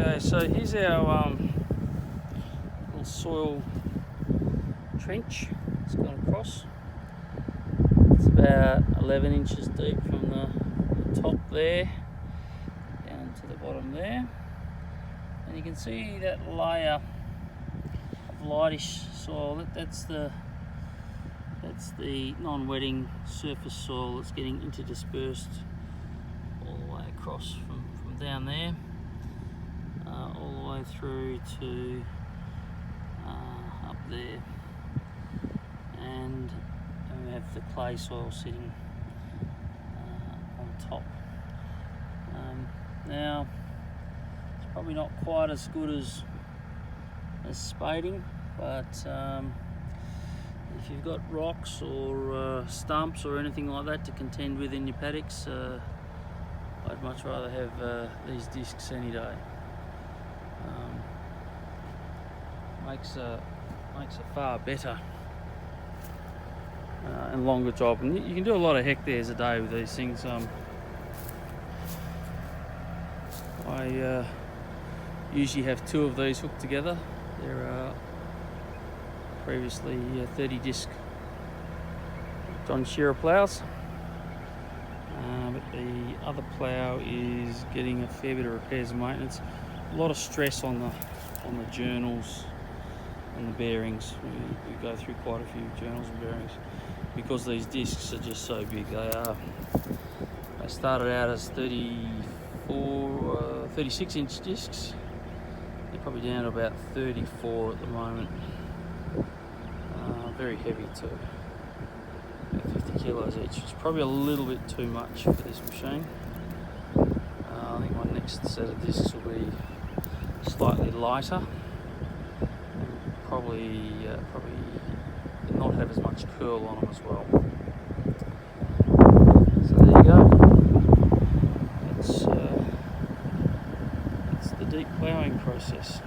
Okay, so here's our little soil trench. It's gone across. It's about 11 inches deep from the top there down to the bottom there, and you can see that layer of lightish soil. That's the non-wetting surface soil that's getting interdispersed all the way across from down there all the way through to up there, and we have the clay soil sitting on top. Now it's probably not quite as good as spading, but if you've got rocks or stumps or anything like that to contend with in your paddocks, I'd much rather have these discs any day. Makes a far better and longer job, and you can do a lot of hectares a day with these things. I usually have 2 of these hooked together. They're previously 30 disc John Shearer ploughs, but the other plough is getting a fair bit of repairs and maintenance. A lot of stress on the journals and the bearings. We go through quite a few journals and bearings because these discs are just so big. They started out as 36 inch discs. They're probably down to about 34 at the moment. Very heavy too, about 50 kilos each. It's probably a little bit too much for this machine. I think my next set of discs will be slightly lighter, probably not have as much curl on them as well. So there you go. That's the deep ploughing process.